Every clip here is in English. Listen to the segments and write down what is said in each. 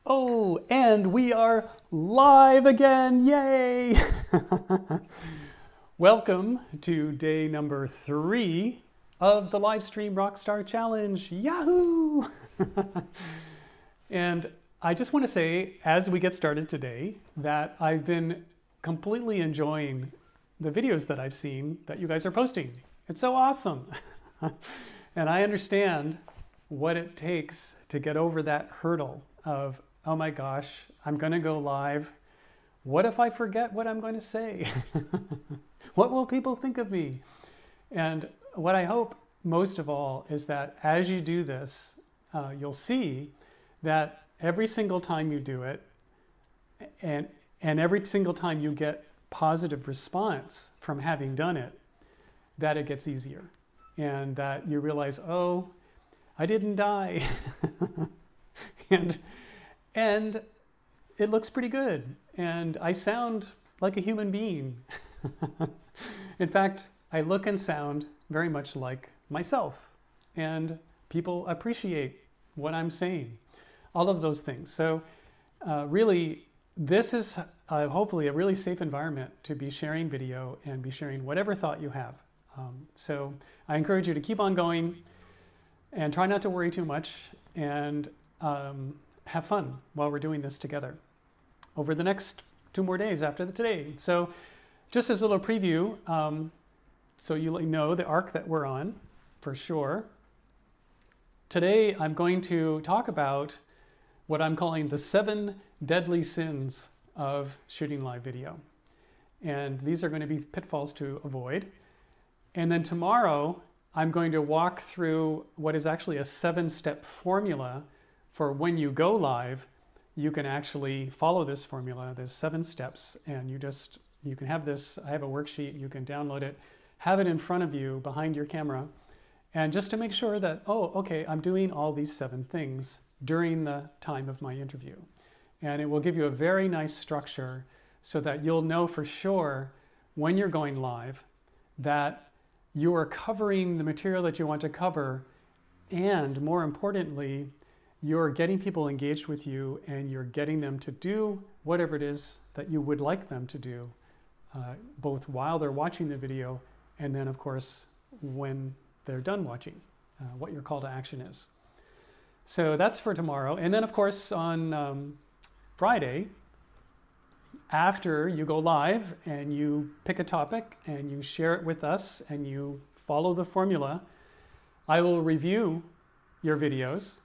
Oh, and we are live again! Yay! Welcome to day number 3 of the live stream Rockstar Challenge. Yahoo! And I just want to say, as we get started today, that I've been completely enjoying the videos that I've seen that you guys are posting. It's so awesome. And I understand what it takes to get over that hurdle of, oh my gosh, I'm going to go live. What if I forget what I'm going to say? What will people think of me? And what I hope most of all is that as you do this, you'll see that every single time you do it and every single time you get positive response from having done it, that it gets easier and that you realize, oh, I didn't die. And it looks pretty good. And I sound like a human being. In fact, I look and sound very much like myself. And people appreciate what I'm saying. All of those things. So really, this is hopefully a really safe environment to be sharing video and be sharing whatever thought you have. So I encourage you to keep on going and try not to worry too much and have fun while we're doing this together over the next 2 more days after today. So just as a little preview, so you know the arc that we're on for sure. Today I'm going to talk about what I'm calling the 7 deadly sins of shooting live video. And these are going to be pitfalls to avoid. And then tomorrow I'm going to walk through what is actually a 7-step formula for when you go live. You can actually follow this formula. There's 7 steps, and you can have this. I have a worksheet. You can download it, have it in front of you behind your camera, and just to make sure that, oh, okay, I'm doing all these 7 things during the time of my interview. And it will give you a very nice structure so that you'll know for sure when you're going live that you are covering the material that you want to cover, and more importantly, you're getting people engaged with you and you're getting them to do whatever it is that you would like them to do, both while they're watching the video and then, of course, when they're done watching, what your call to action is. So that's for tomorrow. And then, of course, on Friday, after you go live and you pick a topic and you share it with us and you follow the formula, I will review your videos.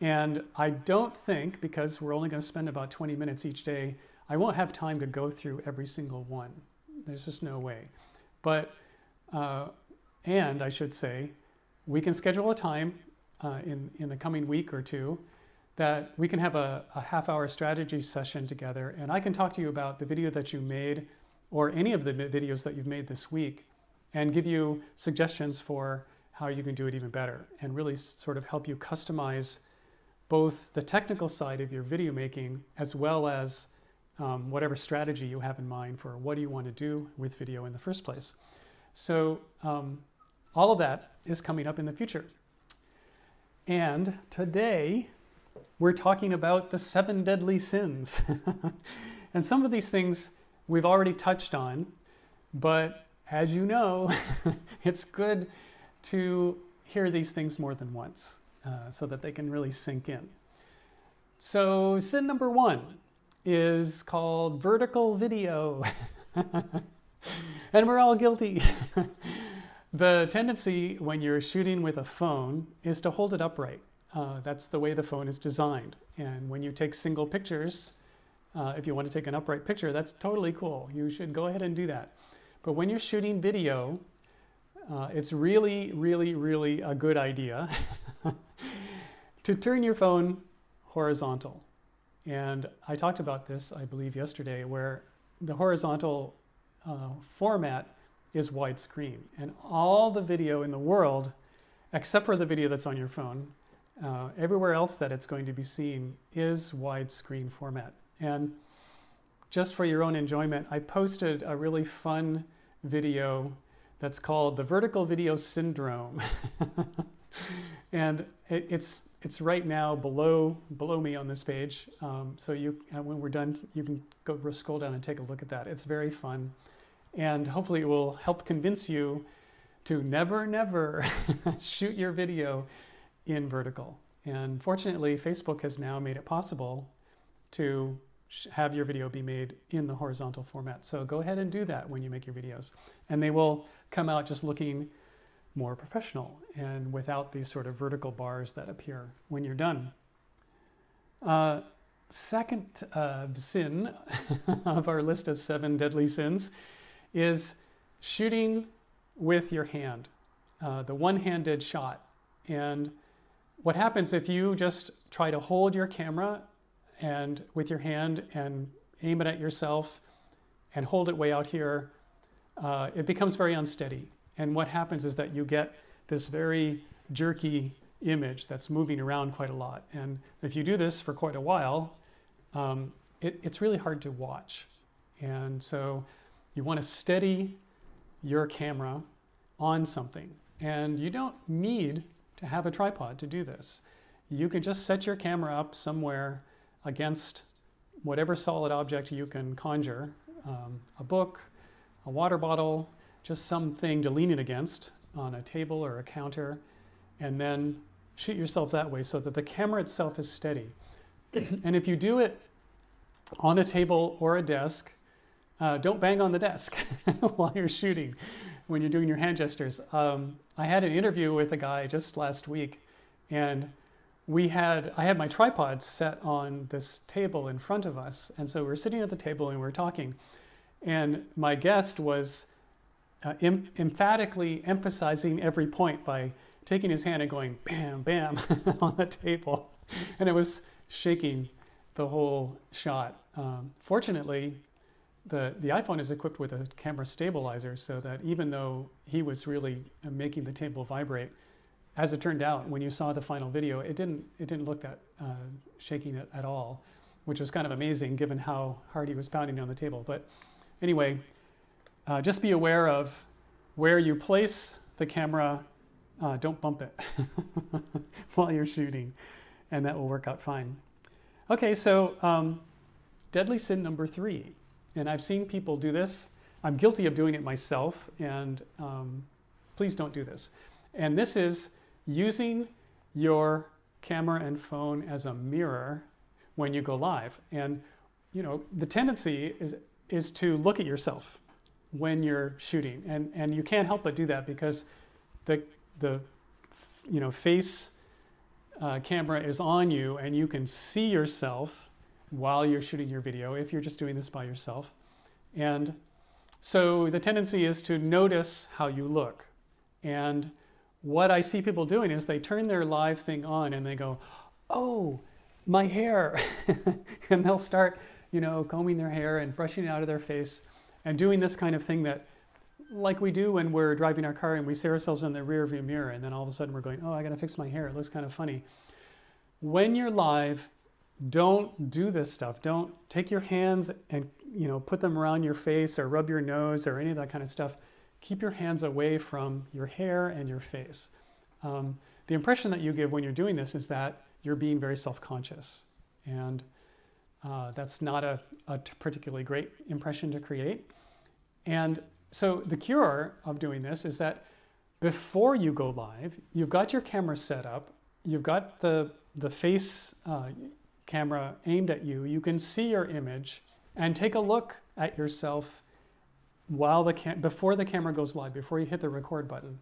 And I don't think, because we're only going to spend about 20 minutes each day, I won't have time to go through every single one. There's just no way. But, and I should say, we can schedule a time in the coming week or 2 that we can have a half-hour strategy session together, and I can talk to you about the video that you made or any of the videos that you've made this week and give you suggestions for how you can do it even better and really sort of help you customize both the technical side of your video making as well as whatever strategy you have in mind for what do you want to do with video in the first place. So all of that is coming up in the future. And today, we're talking about the 7 deadly sins. And some of these things we've already touched on, but as you know, it's good to hear these things more than once so that they can really sink in. So sin number 1 is called vertical video. And we're all guilty. The tendency when you're shooting with a phone is to hold it upright. That's the way the phone is designed. And when you take single pictures, if you want to take an upright picture, that's totally cool. You should go ahead and do that. But when you're shooting video, it's really, really, really a good idea to turn your phone horizontal. And I talked about this, I believe, yesterday, where the horizontal format is widescreen. And all the video in the world, except for the video that's on your phone, everywhere else that it's going to be seen is widescreen format. And just for your own enjoyment, I posted a really fun video that's called the vertical video syndrome. And it's right now below me on this page. So when we're done, you can go scroll down and take a look at that. It's very fun, and hopefully it will help convince you to never shoot your video in vertical. And fortunately, Facebook has now made it possible to have your video be made in the horizontal format. So go ahead and do that when you make your videos, and they will come out just looking more professional and without these sort of vertical bars that appear when you're done. Second sin of our list of 7 deadly sins is shooting with your hand, the one-handed shot. And what happens if you just try to hold your camera and with your hand and aim it at yourself and hold it way out here, it becomes very unsteady. And what happens is that you get this very jerky image that's moving around quite a lot. And if you do this for quite a while, it's really hard to watch. And so you want to steady your camera on something. And you don't need to have a tripod to do this. You can just set your camera up somewhere against whatever solid object you can conjure, a book, a water bottle, just something to lean it against on a table or a counter, and then shoot yourself that way so that the camera itself is steady. And if you do it on a table or a desk, don't bang on the desk while you're shooting when you're doing your hand gestures. I had an interview with a guy just last week, and I had my tripod set on this table in front of us, and so we're sitting at the table and we're talking, and my guest was emphatically emphasizing every point by taking his hand and going bam, bam on the table. And it was shaking the whole shot. Fortunately, the iPhone is equipped with a camera stabilizer so that even though he was really making the table vibrate, as it turned out, when you saw the final video, it didn't look that shaking at all, which was kind of amazing given how hard he was pounding on the table. But anyway, just be aware of where you place the camera. Don't bump it while you're shooting, and that will work out fine. Okay, so deadly sin number 3, and I've seen people do this. I'm guilty of doing it myself, and please don't do this. And this is using your camera and phone as a mirror when you go live. And you know, the tendency is to look at yourself when you're shooting, and you can't help but do that because the face camera is on you, and you can see yourself while you're shooting your video if you're just doing this by yourself. And so the tendency is to notice how you look. And what I see people doing is they turn their live thing on and they go, oh, my hair. And they'll start, combing their hair and brushing it out of their face and doing this kind of thing that, like we do when we're driving our car and we see ourselves in the rear view mirror, and then all of a sudden we're going, oh, I gotta fix my hair, it looks kind of funny. When you're live, don't do this stuff. Don't take your hands and put them around your face or rub your nose or any of that kind of stuff. Keep your hands away from your hair and your face. The impression that you give when you're doing this is that you're being very self-conscious, and that's not a particularly great impression to create. And so the cure of doing this is that before you go live, you've got your camera set up, you've got the face camera aimed at you, you can see your image, and take a look at yourself before the camera goes live, before you hit the record button.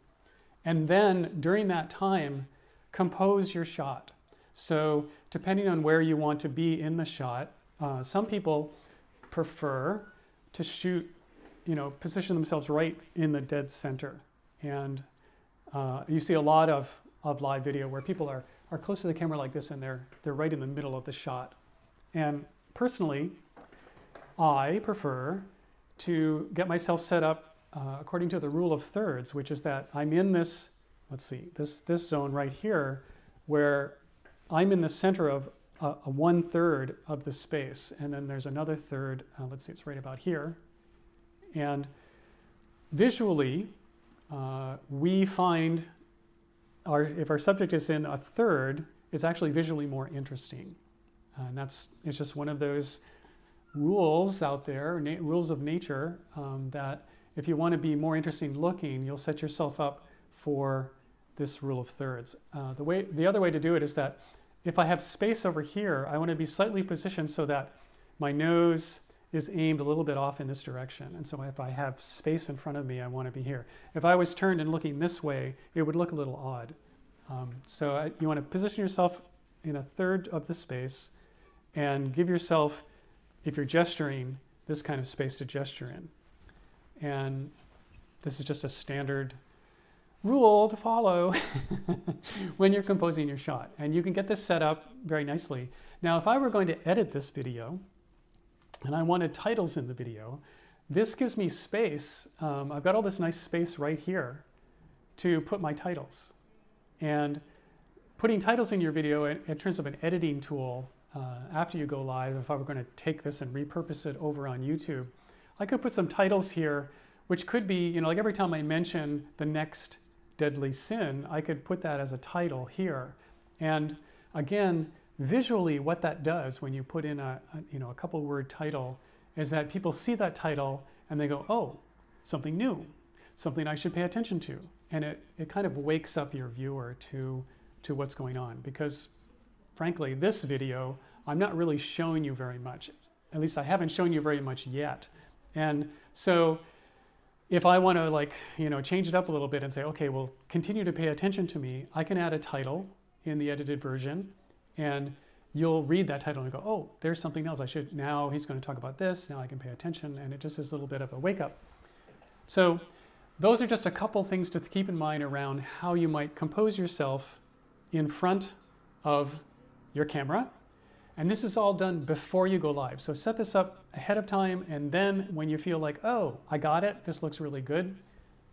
And then during that time, compose your shot. So depending on where you want to be in the shot, some people prefer to shoot, position themselves right in the dead center. And you see a lot of live video where people are close to the camera like this, and they're right in the middle of the shot. And personally, I prefer to get myself set up according to the rule of thirds, which is that I'm in this, this zone right here, where I'm in the center of a 1/3 of the space, and then there's another third, it's right about here. And visually, we find if our subject is in a third, it's actually visually more interesting. And it's just one of those rules out there, rules of nature, that if you want to be more interesting looking, you'll set yourself up for this rule of thirds. The other way to do it is that if I have space over here, I want to be slightly positioned so that my nose is aimed a little bit off in this direction. And so if I have space in front of me, I want to be here. If I was turned and looking this way, it would look a little odd. You want to position yourself in a third of the space and give yourself, if you're gesturing, this kind of space to gesture in. And this is just a standard rule to follow when you're composing your shot. And you can get this set up very nicely. Now, if I were going to edit this video, and I wanted titles in the video, this gives me space. I've got all this nice space right here to put my titles. And putting titles in your video in terms of an editing tool, after you go live, if I were going to take this and repurpose it over on YouTube, I could put some titles here, which could be, like every time I mention the next deadly sin, I could put that as a title here. And again, visually what that does when you put in a couple word title is that people see that title and they go, oh, something new, something I should pay attention to. And it kind of wakes up your viewer to what's going on, because frankly, this video, I'm not really showing you very much. At least I haven't shown you very much yet. And so if I want to change it up a little bit and say, okay, well, continue to pay attention to me, I can add a title in the edited version, and you'll read that title and go, oh, there's something else. Now he's going to talk about this, now I can pay attention, and it just is a little bit of a wake up. So those are just a couple things to keep in mind around how you might compose yourself in front of your camera. And this is all done before you go live. So set this up ahead of time, and then when you feel like, oh, I got it, this looks really good,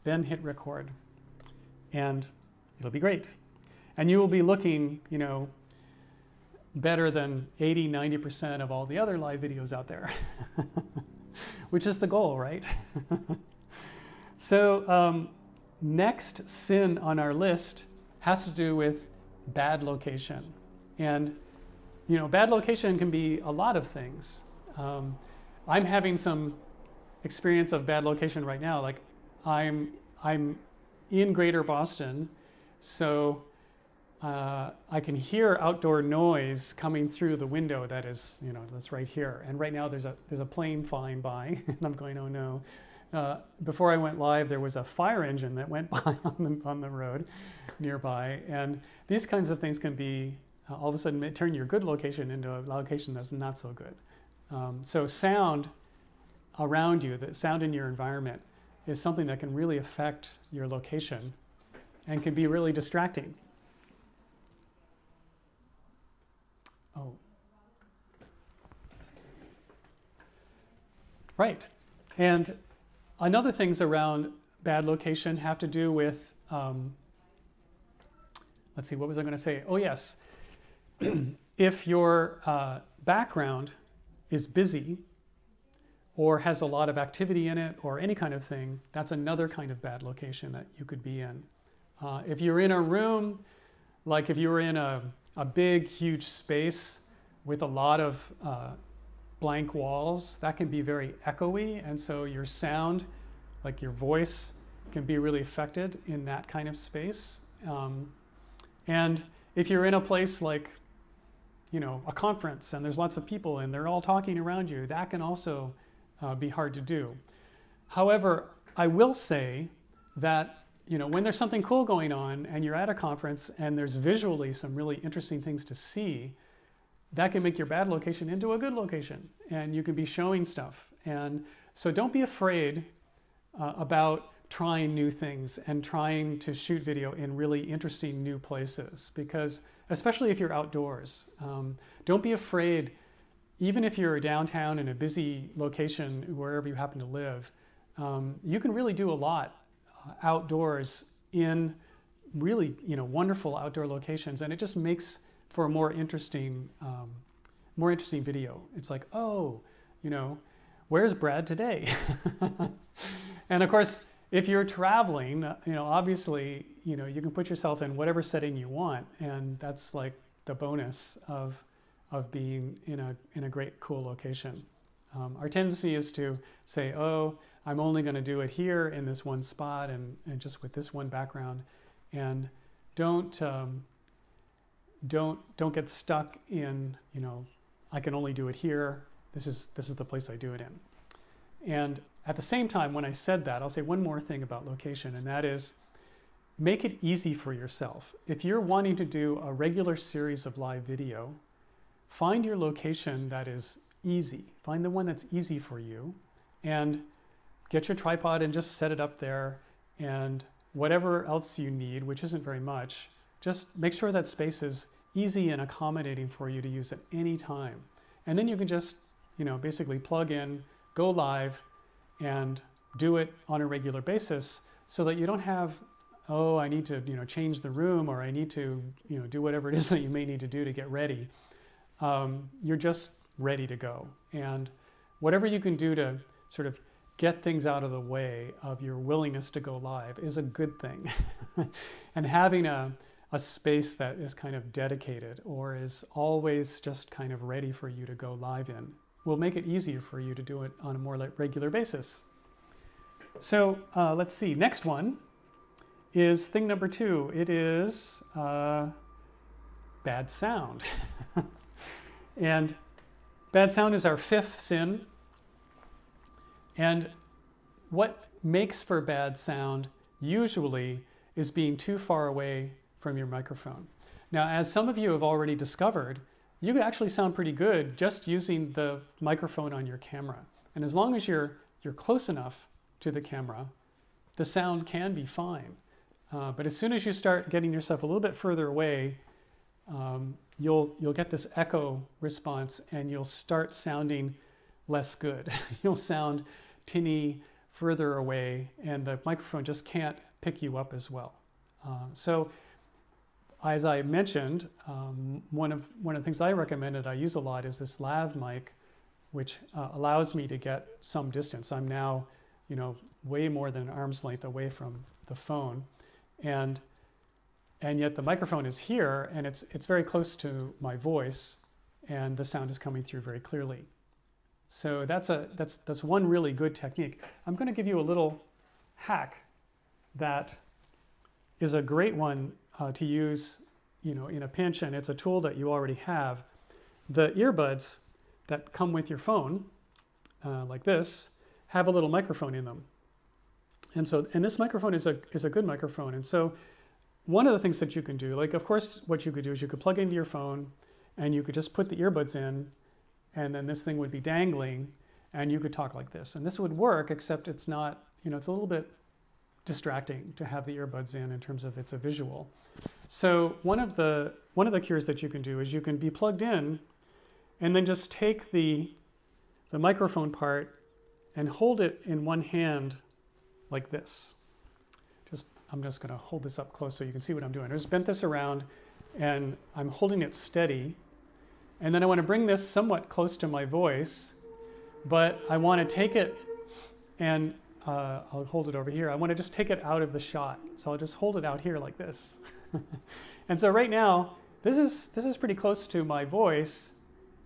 then hit record. And it'll be great. And you will be looking, better than 80, 90% of all the other live videos out there, which is the goal, right? So next sin on our list has to do with bad location. And bad location can be a lot of things. I'm having some experience of bad location right now. Like I'm in Greater Boston, so I can hear outdoor noise coming through the window that is, that's right here. And right now there's a plane flying by, and I'm going, oh no. Before I went live, there was a fire engine that went by on the road nearby, and these kinds of things can be all of a sudden turn your good location into a location that's not so good. So sound around you, the sound in your environment, is something that can really affect your location and can be really distracting. Oh. Right. And another things around bad location have to do with, let's see, what was I going to say? Oh, yes. If your background is busy or has a lot of activity in it or any kind of thing, that's another kind of bad location that you could be in. If you're in a room, like if you were in a big, huge space with a lot of blank walls, that can be very echoey, and so your sound, like your voice, can be really affected in that kind of space. And if you're in a place like, a conference and there's lots of people and they're all talking around you, that can also be hard to do. However, I will say that, when there's something cool going on and you're at a conference and there's visually some really interesting things to see, that can make your bad location into a good location, and you can be showing stuff. And so don't be afraid about trying new things and trying to shoot video in really interesting new places, because especially if you're outdoors, don't be afraid, even if you're downtown in a busy location, wherever you happen to live, you can really do a lot outdoors in really, wonderful outdoor locations, and it just makes for a more interesting video. It's like, oh, where's Brad today? And of course, If you're traveling, obviously, you can put yourself in whatever setting you want, and that's like the bonus of being in a great, cool location. Our tendency is to say, oh, I'm only going to do it here in this one spot and just with this one background, and don't get stuck in, I can only do it here. This is the place I do it in. And at the same time, when I said that, I'll say one more thing about location, and that is make it easy for yourself. If you're wanting to do a regular series of live video, find your location that is easy. Find the one that's easy for you, and get your tripod and just set it up there, and whatever else you need, which isn't very much, just make sure that space is easy and accommodating for you to use at any time. And then you can just, basically plug in, go live, and do it on a regular basis so that you don't have, oh, I need to, change the room, or I need to, do whatever it is that you may need to do to get ready. You're just ready to go. And whatever you can do to sort of get things out of the way of your willingness to go live is a good thing. And having a space that is kind of dedicated or is always just kind of ready for you to go live in will make it easier for you to do it on a more regular basis. So let's see, next one is thing number 2. It is bad sound. And bad sound is our 5th sin. And what makes for bad sound usually is being too far away from your microphone. Now, as some of you have already discovered, you can actually sound pretty good just using the microphone on your camera. And as long as you're close enough to the camera, the sound can be fine. But as soon as you start getting yourself a little bit further away, you'll get this echo response, and you'll start sounding less good. You'll sound tinny, further away, and the microphone just can't pick you up as well. So, as I mentioned, one of the things I recommended I use a lot is this lav mic, which allows me to get some distance. I'm now, way more than an arm's length away from the phone, and yet the microphone is here, and it's very close to my voice, and the sound is coming through very clearly. So that's one really good technique. I'm going to give you a little hack that is a great one to use, in a pinch, and it's a tool that you already have. The earbuds that come with your phone, like this, have a little microphone in them, and this microphone is a good microphone. And so one of the things that you can do, like, of course, what you could do is you could plug into your phone, and you could just put the earbuds in, and then this thing would be dangling, and you could talk like this. And this would work, except it's not, it's a little bit distracting to have the earbuds in terms of it's a visual. So one of the cures that you can do is you can be plugged in, and then just take the microphone part and hold it in one hand like this. I'm just going to hold this up close so you can see what I'm doing. I just bent this around, and I'm holding it steady. And then I want to bring this somewhat close to my voice, but I want to take it, and I'll hold it over here. I want to just take it out of the shot. So I'll just hold it out here like this. And so right now, this is pretty close to my voice,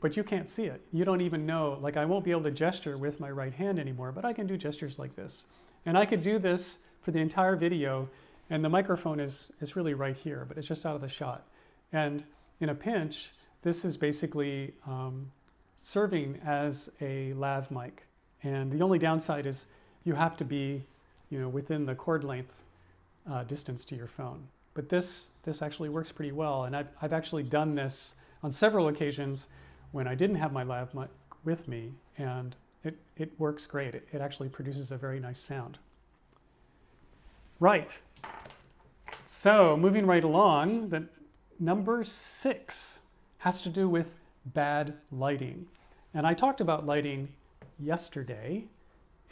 but you can't see it. You don't even know, like, I won't be able to gesture with my right hand anymore, but I can do gestures like this. And I could do this for the entire video, and the microphone is really right here, but it's just out of the shot. And in a pinch, this is basically serving as a lav mic. And the only downside is you have to be, within the cord length distance to your phone. But this actually works pretty well. And I've actually done this on several occasions when I didn't have my lav mic with me, and it works great. It actually produces a very nice sound. Right. So moving right along, the number 6 has to do with bad lighting. And I talked about lighting yesterday,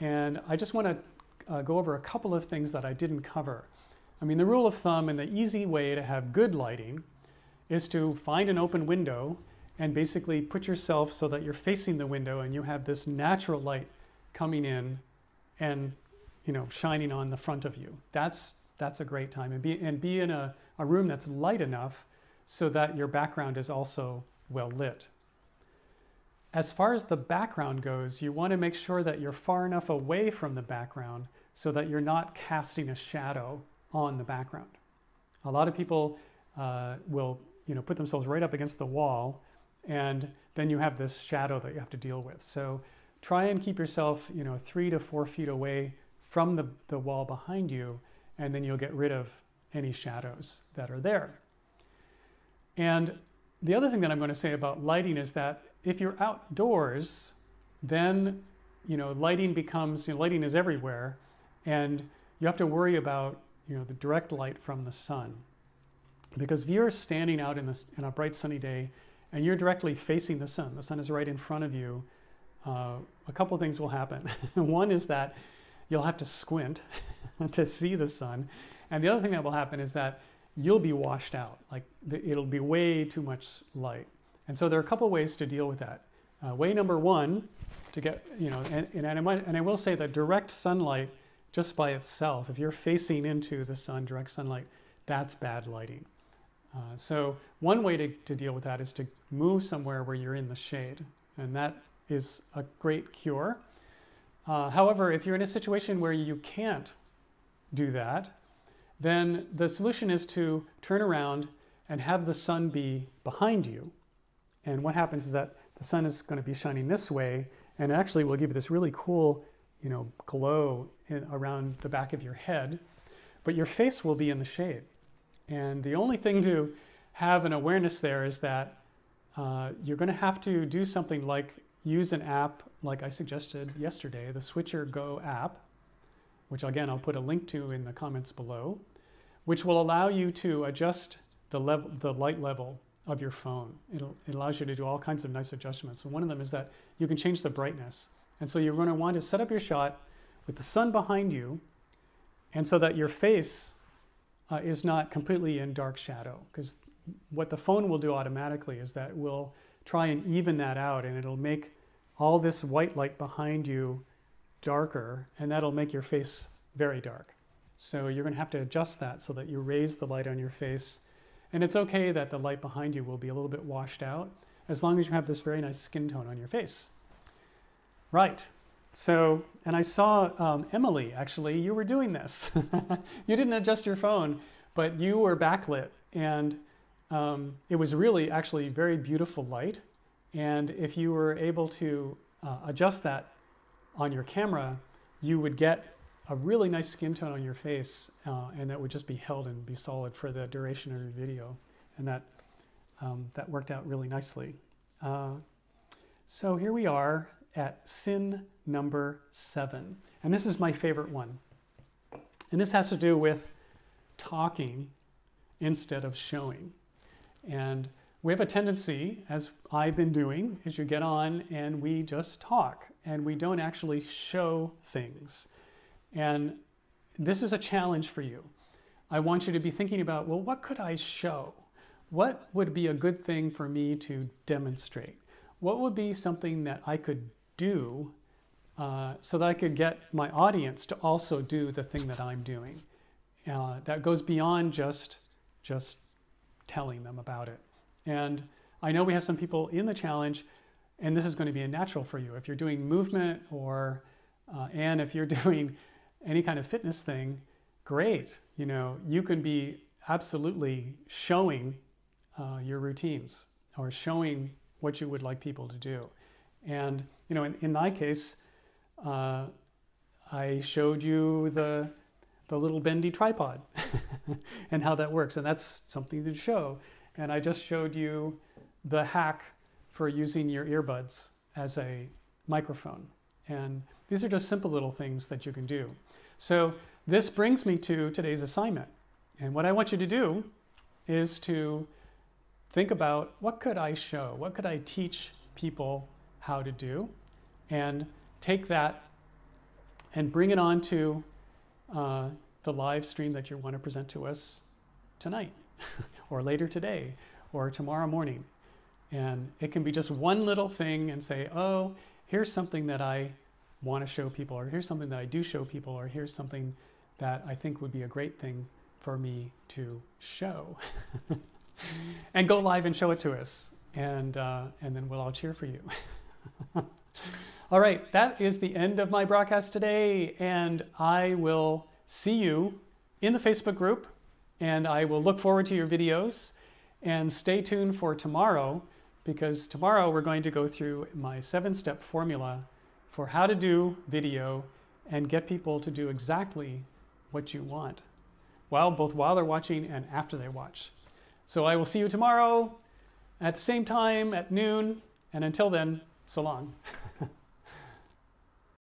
and I just want to go over a couple of things that I didn't cover. I mean, the rule of thumb and the easy way to have good lighting is to find an open window and basically put yourself so that you're facing the window and you have this natural light coming in and shining on the front of you. That's a great time. And be in a room that's light enough so that your background is also well lit. As far as the background goes, you want to make sure that you're far enough away from the background so that you're not casting a shadow on the background. A lot of people will put themselves right up against the wall, and then you have this shadow that you have to deal with. So try and keep yourself 3 to 4 feet away from the wall behind you, and then you'll get rid of any shadows that are there. And the other thing that I'm going to say about lighting is that if you're outdoors, then lighting is everywhere, and you have to worry about the direct light from the sun. Because if you're standing out in a bright sunny day and you're directly facing the sun is right in front of you, a couple things will happen. One is that you'll have to squint to see the sun, and the other thing that will happen is that you'll be washed out. It'll be way too much light. And so there are a couple ways to deal with that. Way number one, to get, and I will say that direct sunlight just by itself, if you're facing into the sun, direct sunlight, that's bad lighting. So one way to deal with that is to move somewhere where you're in the shade, and that is a great cure. However, if you're in a situation where you can't do that, then the solution is to turn around and have the sun be behind you. And what happens is that the sun is going to be shining this way, and it actually will give you this really cool, glow around the back of your head, but your face will be in the shade. And the only thing to have an awareness there is that you're going to have to do something like use an app like I suggested yesterday, the Switcher Go app, which again I'll put a link to in the comments below, which will allow you to adjust the light level of your phone. It allows you to do all kinds of nice adjustments. And one of them is that you can change the brightness. And so you're going to want to set up your shot with the sun behind you, and so that your face is not completely in dark shadow. Because what the phone will do automatically is that we'll try and even that out, and it'll make all this white light behind you darker, and that'll make your face very dark. So you're going to have to adjust that so that you raise the light on your face. And it's okay that the light behind you will be a little bit washed out, as long as you have this very nice skin tone on your face. Right. So, and I saw Emily, actually, you were doing this. You didn't adjust your phone, but you were backlit, and it was really actually very beautiful light. And if you were able to adjust that on your camera, you would get a really nice skin tone on your face, and that would just be held and be solid for the duration of your video. And that worked out really nicely. So here we are at sin number 7. And this is my favorite one. And this has to do with talking instead of showing. And we have a tendency, as I've been doing, is you get on and we just talk and we don't actually show things. And this is a challenge for you. I want you to be thinking about, well, what could I show? What would be a good thing for me to demonstrate? What would be something that I could do so that I could get my audience to also do the thing that I'm doing? That goes beyond just telling them about it. And I know we have some people in the challenge, and this is going to be a natural for you. If you're doing movement or, and if you're doing any kind of fitness thing, great. You can be absolutely showing your routines or showing what you would like people to do. And, in my case, I showed you the little bendy tripod and how that works. And that's something to show. And I just showed you the hack for using your earbuds as a microphone. And these are just simple little things that you can do. So this brings me to today's assignment. And what I want you to do is to think about, what could I show? What could I teach people how to do? And take that and bring it on to the live stream that you want to present to us tonight or later today or tomorrow morning. And it can be just one little thing and say, oh, here's something that I want to show people, or here's something that I do show people, or here's something that I think would be a great thing for me to show. And go live and show it to us. And then we'll all cheer for you. All right, that is the end of my broadcast today. And I will see you in the Facebook group. And I will look forward to your videos. And stay tuned for tomorrow, because tomorrow we're going to go through my 7-step formula for how to do video and get people to do exactly what you want, both while they're watching and after they watch. So I will see you tomorrow at the same time at noon. And until then, so long.